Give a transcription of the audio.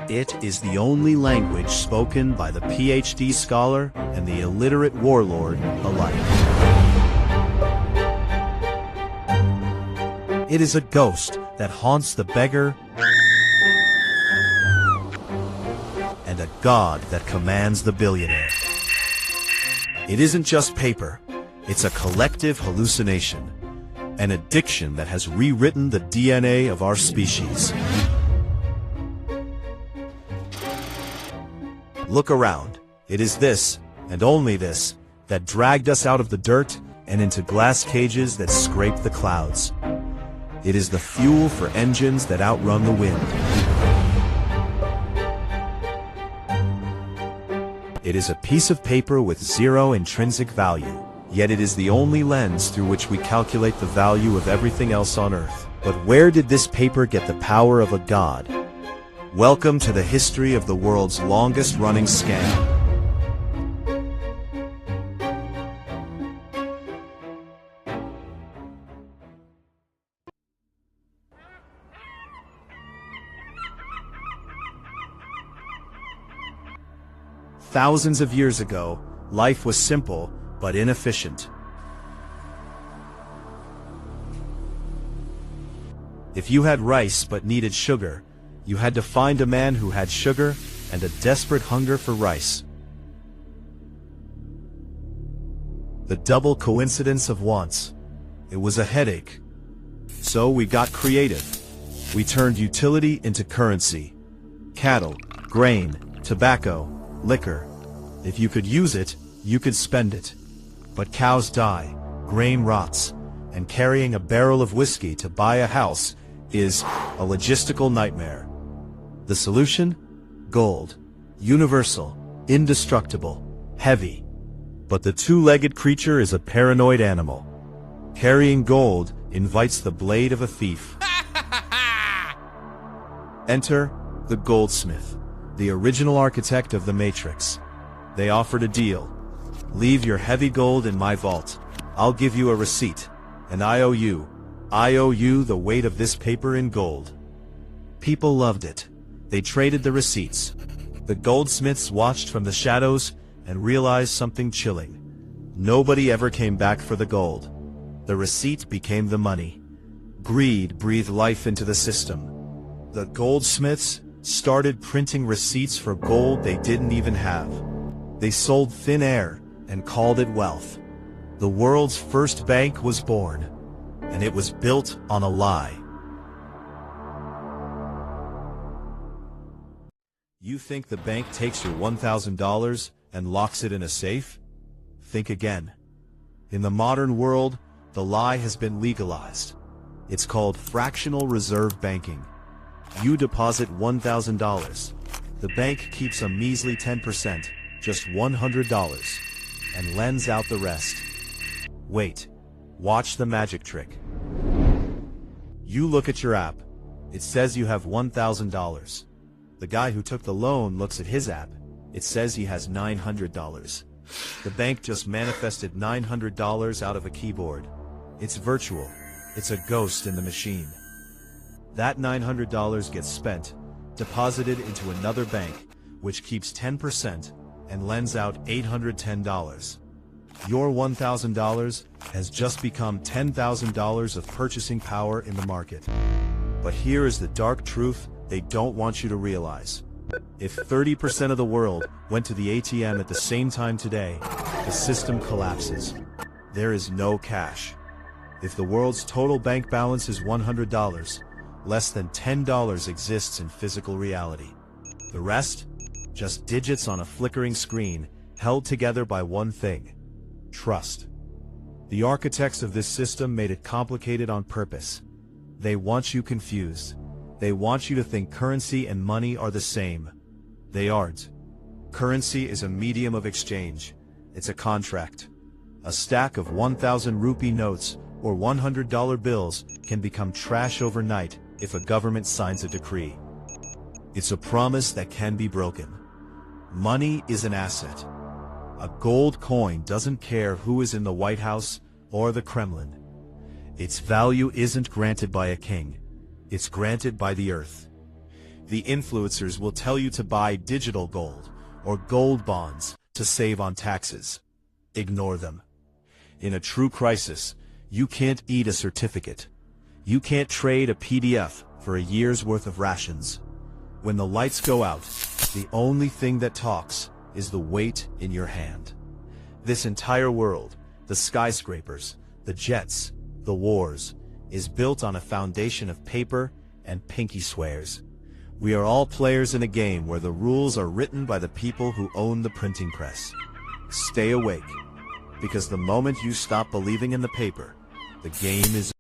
It is the only language spoken by the PhD scholar and the illiterate warlord alike. It is a ghost that haunts the beggar and a god that commands the billionaire. It isn't just paper, it's a collective hallucination, an addiction that has rewritten the DNA of our species. Look around. It is this, and only this, that dragged us out of the dirt and into glass cages that scrape the clouds. It is the fuel for engines that outrun the wind. It is a piece of paper with zero intrinsic value, yet it is the only lens through which we calculate the value of everything else on Earth. But where did this paper get the power of a god? Welcome to the history of the world's longest-running scam. Thousands of years ago, life was simple but inefficient. If you had rice but needed sugar, you had to find a man who had sugar and a desperate hunger for rice. The double coincidence of wants. It was a headache. So we got creative. We turned utility into currency. Cattle, grain, tobacco, liquor. If you could use it, you could spend it. But cows die, grain rots, and carrying a barrel of whiskey to buy a house is a logistical nightmare. The solution? Gold. Universal, indestructible, heavy. But the two-legged creature is a paranoid animal. Carrying gold invites the blade of a thief. Enter the goldsmith, the original architect of the Matrix. They offered a deal. Leave your heavy gold in my vault. I'll give you a receipt, an IOU. I owe you the weight of this paper in gold. People loved it. They traded the receipts. The goldsmiths watched from the shadows and realized something chilling. Nobody ever came back for the gold. The receipt became the money. Greed breathed life into the system. The goldsmiths started printing receipts for gold they didn't even have. They sold thin air and called it wealth. The world's first bank was born, and it was built on a lie. You think the bank takes your $1,000 and locks it in a safe? Think again. In the modern world, the lie has been legalized. It's called fractional reserve banking. You deposit $1,000. The bank keeps a measly 10%, just $100, and lends out the rest. Wait. Watch the magic trick. You look at your app. It says you have $1,000. The guy who took the loan looks at his app. It says he has $900. The bank just manifested $900 out of a keyboard. It's virtual. It's a ghost in the machine. That $900 gets spent, deposited into another bank, which keeps 10% and lends out $810. Your $1,000 has just become $10,000 of purchasing power in the market. But here is the dark truth they don't want you to realize. If 30% of the world went to the ATM at the same time today, the system collapses. There is no cash. If the world's total bank balance is $100, less than $10 exists in physical reality. The rest? Just digits on a flickering screen, held together by one thing: trust. The architects of this system made it complicated on purpose. They want you confused. They want you to think currency and money are the same. They aren't. Currency is a medium of exchange. It's a contract. A stack of 1,000 rupee notes or $100 bills can become trash overnight if a government signs a decree. It's a promise that can be broken. Money is an asset. A gold coin doesn't care who is in the White House or the Kremlin. Its value isn't granted by a king. It's granted by the earth. The influencers will tell you to buy digital gold or gold bonds to save on taxes. Ignore them. In a true crisis, you can't eat a certificate. You can't trade a PDF for a year's worth of rations. When the lights go out, the only thing that talks is the weight in your hand. This entire world, the skyscrapers, the jets, the wars, is built on a foundation of paper and pinky swears. We are all players in a game where the rules are written by the people who own the printing press. Stay awake, because the moment you stop believing in the paper, the game is